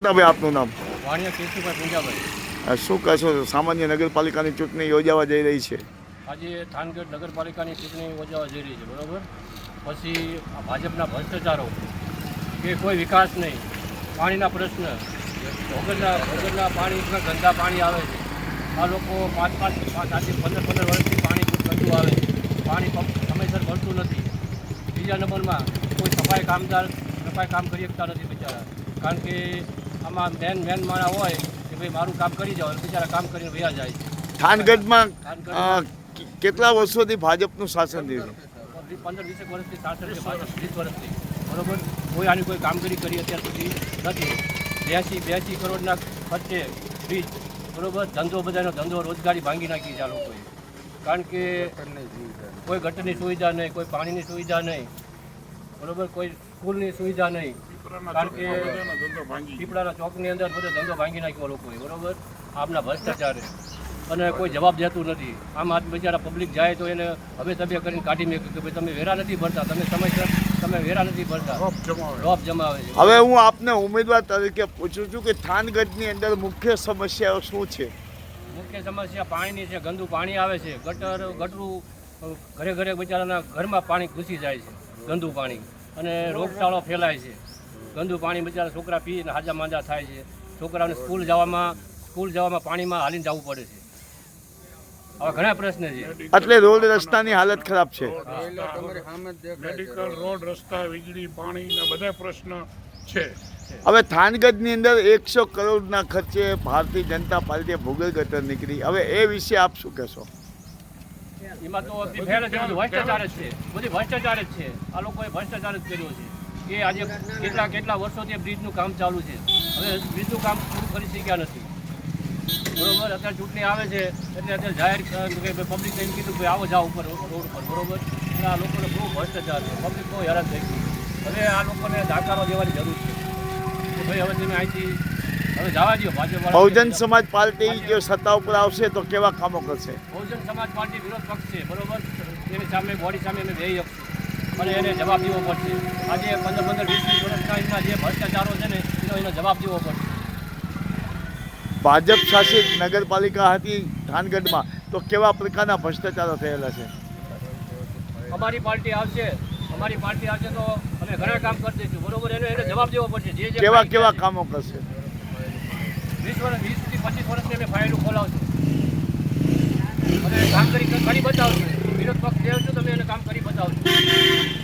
ભાઈ આપનું નામ? વાણિયા કેશુભાઈ પૂંજાભાઈ। શું કહેશો, સામાન્ય નગરપાલિકાની ચૂંટણી યોજાવા જઈ રહી છે? આજે થાનગઢ નગરપાલિકાની ચૂંટણી યોજાવા જઈ રહી છે, બરાબર? પછી આ ભાજપના ભ્રષ્ટાચારો કે કોઈ વિકાસ નહીં, પાણીના પ્રશ્ન, વગરના પાણી ગંદા પાણી આવે છે। આ લોકો 5-5, 15 વર્ષથી પાણી ગંદુ આવે છે, પાણી સમયસર મળતું નથી। બીજા નંબરમાં કોઈ સફાઈ કામ કરી શકતા નથી બિચારા, કારણ કે આમાં મેન માણા હોય કે ભાઈ મારું કામ કરી જાઓ, બિચારા કામ કરીને વયા જાય છે। થાનગઢમાં કેટલા વર્ષોથી ભાજપનું શાસન રહ્યું? 15-20 વર્ષથી શાસન છે ભાજપ, 20 વર્ષથી, બરાબર? કોઈ આની કોઈ કામગીરી કરી અત્યાર સુધી નથી। 82 કરોડના ખર્ચે બ્રિજ, બરાબર? ધંધો રોજગારી ભાંગી નાખી છે આ લોકોએ, કારણ કે કોઈ ગટરની સુવિધા નહીં, કોઈ પાણીની સુવિધા નહીં, બરાબર? કોઈ સ્કૂલની સુવિધા નહીં, કારણ કે પીપળાના ચોકની અંદર બધો ધંધો ભાંગી નાખ્યો લોકોએ, બરાબર? આમના ભ્રષ્ટાચારે, અને કોઈ જવાબ દેતું નથી। આમ આદમી બિચારા પબ્લિક જાય તો એને હવે તબે કરીને કાઢી મૂક્યું કે ભાઈ તમે વેરા નથી ભરતા, તમે સમયસર વેરા નથી ભરતા, રોપ જમાવે છે। હવે હું આપને ઉમેદવાર તરીકે પૂછું છું કે થાનગઢની અંદર મુખ્ય સમસ્યાઓ શું છે? મુખ્ય સમસ્યા પાણીની છે, ગંદુ પાણી આવે છે, ગટરું ઘરે બિચારાના ઘરમાં પાણી ઘૂસી જાય છે, ગંદુ પાણી, અને રોગચાળો ફેલાય છે। ગંદુ પાણી બિચારા છોકરા પીને હાજા માંદા થાય છે, છોકરાઓને સ્કૂલ જવામાં પાણીમાં હાલીને જવું પડે છે। આવા ઘણા પ્રશ્ન છે, એટલે રોડ રસ્તાની હાલત ખરાબ છે, મેડિકલ, રોડ, રસ્તા, વીજળી, પાણીના બધા પ્રશ્ન છે। હવે થાનગઢની અંદર 100 કરોડના ખર્ચે ભારતીય જનતા પાર્ટીએ ભૂગલ ગટર નીકળી, હવે એ વિશે આપ શું કહેશો? એમાં તો ભ્રષ્ટાચાર જ છે, બધી ભ્રષ્ટાચાર જ છે। આ લોકોએ ભ્રષ્ટાચાર જ કર્યો છે કે આજે કેટલા વર્ષોથી બ્રિજનું કામ ચાલુ છે, હવે બ્રિજનું કામ પૂરું કરી શક્યા નથી, બરોબર? અત્યારે ચૂંટણી આવે છે એટલે અત્યારે જાહેર પબ્લિક એમ કીધું કે આવો જાઓ ઉપર રોડ ઉપર, બરોબર? એટલે આ લોકોને બહુ ભ્રષ્ટાચાર છે, પબ્લિક બહુ હેરાન થઈ ગઈ। હવે આ લોકોને દાખલો દેવાની જરૂર છે કે ભાઈ હવે તમે અહીંથી હવે જવા દો ભાજપ। બહુજન સમાજ પાર્ટી જો સત્તા ઉપર આવશે તો કેવા કામો કરશે? બહુજન સમાજ પાર્ટી વિરોધ પક્ષ છે, બરોબર? એની સામે બોડી સામે અમે જઈ શકશું અને એને જવાબ દેવો પડશે। આજે 15-20 વર્ષના એમના જે ભ્રષ્ટાચારો છે ને એનો જવાબ દેવો પડશે। ભાજપ શાસિત નગરપાલિકા હતી થાનગઢમાં, તો કેવા પ્રકારના ભ્રષ્ટાચારો થયેલા છે? અમારી પાર્ટી આવશે તો અમે ઘણા કામ કરી દઈશું, બરોબર? એને જવાબ દેવો પડશે। જે કેવા કામો કરશે? 20-25 વર્ષની અમે ફાઇલો ખોલાવશું અને કામ કરી બતાવશું। વિરોધ પક્ષ લેવશું તમે એને કામ કરી બતાવશું।